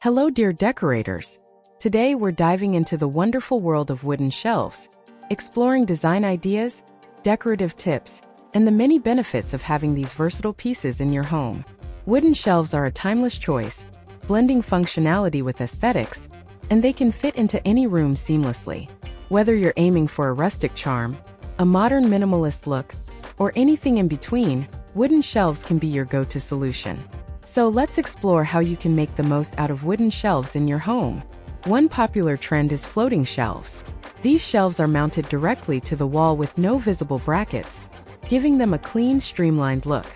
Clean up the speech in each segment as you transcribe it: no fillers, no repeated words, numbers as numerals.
Hello dear decorators! Today we're diving into the wonderful world of wooden shelves, exploring design ideas, decorative tips, and the many benefits of having these versatile pieces in your home. Wooden shelves are a timeless choice, blending functionality with aesthetics, and they can fit into any room seamlessly. Whether you're aiming for a rustic charm, a modern minimalist look, or anything in between, wooden shelves can be your go-to solution. So let's explore how you can make the most out of wooden shelves in your home. One popular trend is floating shelves. These shelves are mounted directly to the wall with no visible brackets, giving them a clean, streamlined look.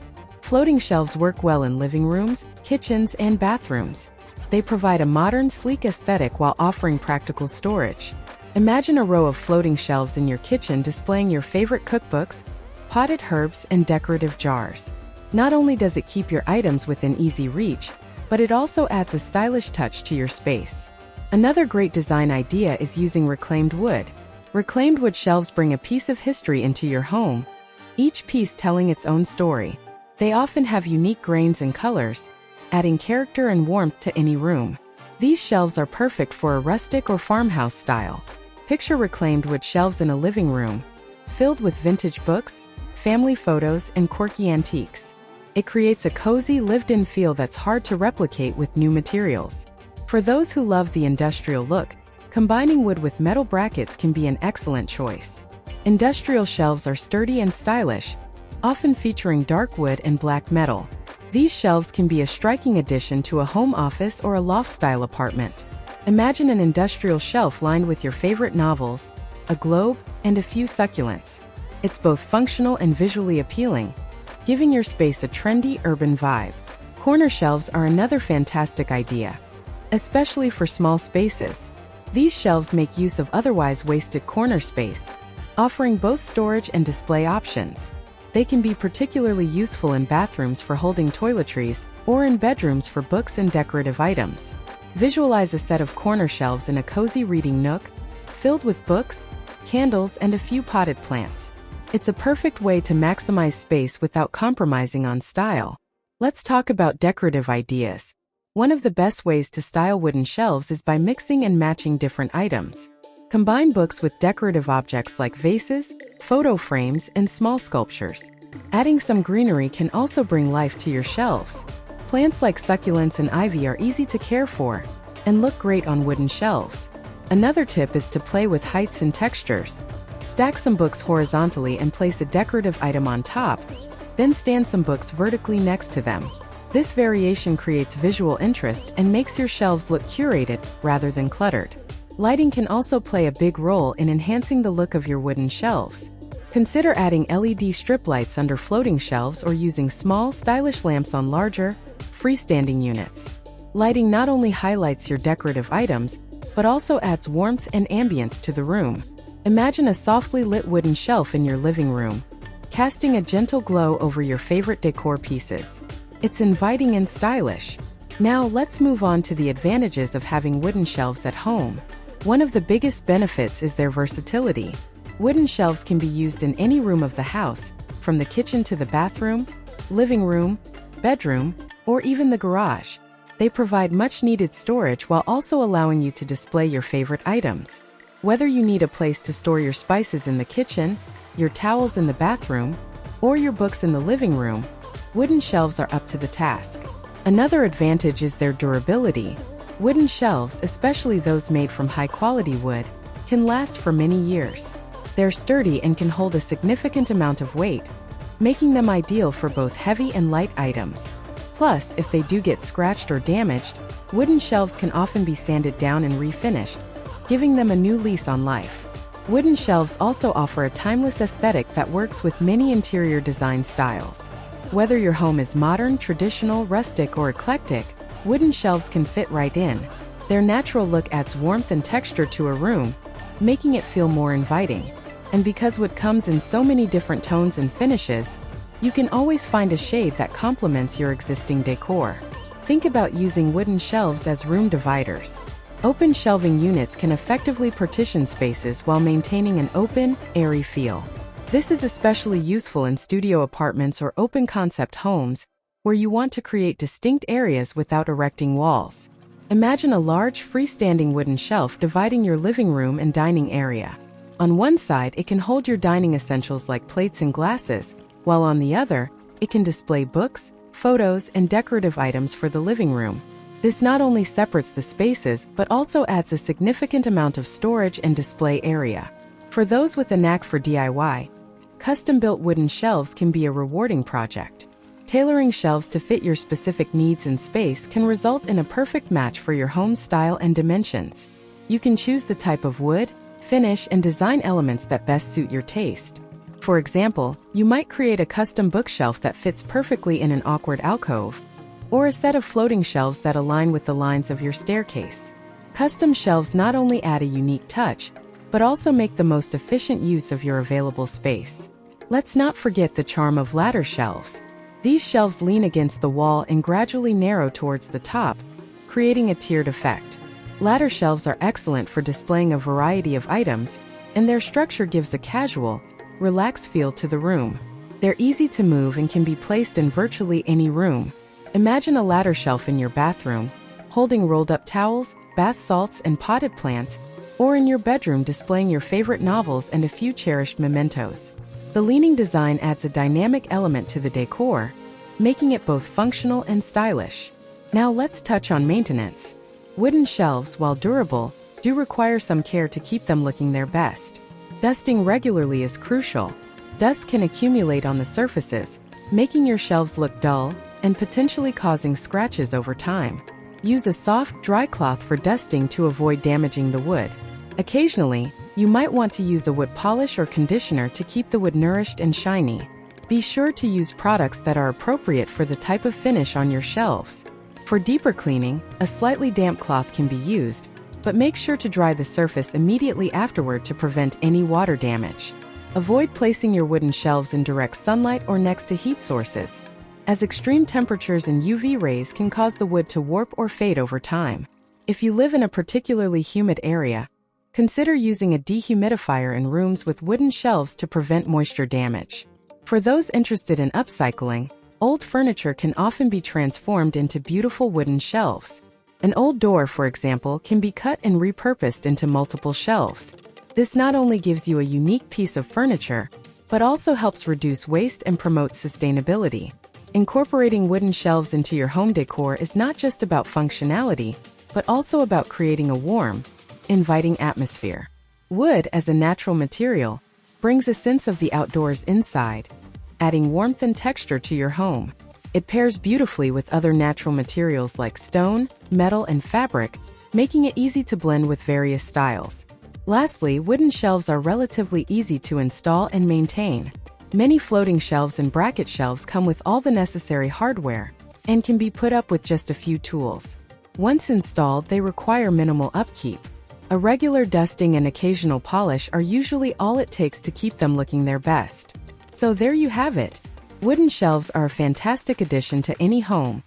Floating shelves work well in living rooms, kitchens, and bathrooms. They provide a modern, sleek aesthetic while offering practical storage. Imagine a row of floating shelves in your kitchen displaying your favorite cookbooks, potted herbs, and decorative jars. Not only does it keep your items within easy reach, but it also adds a stylish touch to your space. Another great design idea is using reclaimed wood. Reclaimed wood shelves bring a piece of history into your home, each piece telling its own story. They often have unique grains and colors, adding character and warmth to any room. These shelves are perfect for a rustic or farmhouse style. Picture reclaimed wood shelves in a living room, filled with vintage books, family photos, and quirky antiques. It creates a cozy, lived-in feel that's hard to replicate with new materials. For those who love the industrial look, combining wood with metal brackets can be an excellent choice. Industrial shelves are sturdy and stylish, often featuring dark wood and black metal. These shelves can be a striking addition to a home office or a loft-style apartment. Imagine an industrial shelf lined with your favorite novels, a globe, and a few succulents. It's both functional and visually appealing, giving your space a trendy urban vibe. Corner shelves are another fantastic idea, especially for small spaces. These shelves make use of otherwise wasted corner space, offering both storage and display options. They can be particularly useful in bathrooms for holding toiletries or in bedrooms for books and decorative items. Visualize a set of corner shelves in a cozy reading nook, filled with books, candles, and a few potted plants. It's a perfect way to maximize space without compromising on style. Let's talk about decorative ideas. One of the best ways to style wooden shelves is by mixing and matching different items. Combine books with decorative objects like vases, photo frames, and small sculptures. Adding some greenery can also bring life to your shelves. Plants like succulents and ivy are easy to care for and look great on wooden shelves. Another tip is to play with heights and textures. Stack some books horizontally and place a decorative item on top, then stand some books vertically next to them. This variation creates visual interest and makes your shelves look curated rather than cluttered. Lighting can also play a big role in enhancing the look of your wooden shelves. Consider adding LED strip lights under floating shelves or using small, stylish lamps on larger, freestanding units. Lighting not only highlights your decorative items, but also adds warmth and ambience to the room. Imagine a softly lit wooden shelf in your living room, casting a gentle glow over your favorite decor pieces. It's inviting and stylish. Now let's move on to the advantages of having wooden shelves at home. One of the biggest benefits is their versatility. Wooden shelves can be used in any room of the house, from the kitchen to the bathroom, living room, bedroom, or even the garage. They provide much-needed storage while also allowing you to display your favorite items. Whether you need a place to store your spices in the kitchen, your towels in the bathroom, or your books in the living room, wooden shelves are up to the task. Another advantage is their durability. Wooden shelves, especially those made from high-quality wood, can last for many years. They're sturdy and can hold a significant amount of weight, making them ideal for both heavy and light items. Plus, if they do get scratched or damaged, wooden shelves can often be sanded down and refinished, giving them a new lease on life. Wooden shelves also offer a timeless aesthetic that works with many interior design styles. Whether your home is modern, traditional, rustic, or eclectic, wooden shelves can fit right in. Their natural look adds warmth and texture to a room, making it feel more inviting. And because wood comes in so many different tones and finishes, you can always find a shade that complements your existing decor. Think about using wooden shelves as room dividers. Open shelving units can effectively partition spaces while maintaining an open, airy feel. This is especially useful in studio apartments or open-concept homes, where you want to create distinct areas without erecting walls. Imagine a large freestanding wooden shelf dividing your living room and dining area. On one side, it can hold your dining essentials like plates and glasses, while on the other, it can display books, photos, and decorative items for the living room. This not only separates the spaces, but also adds a significant amount of storage and display area. For those with a knack for DIY, custom-built wooden shelves can be a rewarding project. Tailoring shelves to fit your specific needs and space can result in a perfect match for your home style and dimensions. You can choose the type of wood, finish, and design elements that best suit your taste. For example, you might create a custom bookshelf that fits perfectly in an awkward alcove, or a set of floating shelves that align with the lines of your staircase. Custom shelves not only add a unique touch, but also make the most efficient use of your available space. Let's not forget the charm of ladder shelves. These shelves lean against the wall and gradually narrow towards the top, creating a tiered effect. Ladder shelves are excellent for displaying a variety of items, and their structure gives a casual, relaxed feel to the room. They're easy to move and can be placed in virtually any room. Imagine a ladder shelf in your bathroom, holding rolled-up towels, bath salts, and potted plants, or in your bedroom displaying your favorite novels and a few cherished mementos. The leaning design adds a dynamic element to the decor, making it both functional and stylish. Now let's touch on maintenance. Wooden shelves, while durable, do require some care to keep them looking their best. Dusting regularly is crucial. Dust can accumulate on the surfaces, making your shelves look dull and potentially causing scratches over time. Use a soft, dry cloth for dusting to avoid damaging the wood. Occasionally, you might want to use a wood polish or conditioner to keep the wood nourished and shiny. Be sure to use products that are appropriate for the type of finish on your shelves. For deeper cleaning, a slightly damp cloth can be used, but make sure to dry the surface immediately afterward to prevent any water damage. Avoid placing your wooden shelves in direct sunlight or next to heat sources, as extreme temperatures and UV rays can cause the wood to warp or fade over time. If you live in a particularly humid area, consider using a dehumidifier in rooms with wooden shelves to prevent moisture damage. For those interested in upcycling, old furniture can often be transformed into beautiful wooden shelves. An old door, for example, can be cut and repurposed into multiple shelves. This not only gives you a unique piece of furniture, but also helps reduce waste and promote sustainability. Incorporating wooden shelves into your home decor is not just about functionality, but also about creating a warm, inviting atmosphere. Wood, as a natural material, brings a sense of the outdoors inside, adding warmth and texture to your home. It pairs beautifully with other natural materials like stone, metal, and fabric, making it easy to blend with various styles. Lastly, wooden shelves are relatively easy to install and maintain. Many floating shelves and bracket shelves come with all the necessary hardware and can be put up with just a few tools. Once installed, they require minimal upkeep. A regular dusting and occasional polish are usually all it takes to keep them looking their best. So there you have it. Wooden shelves are a fantastic addition to any home,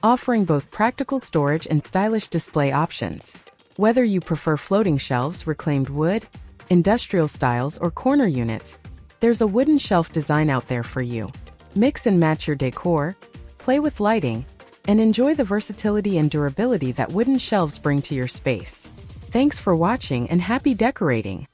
offering both practical storage and stylish display options. Whether you prefer floating shelves, reclaimed wood, industrial styles, or corner units, there's a wooden shelf design out there for you. Mix and match your decor, play with lighting, and enjoy the versatility and durability that wooden shelves bring to your space. Thanks for watching and happy decorating!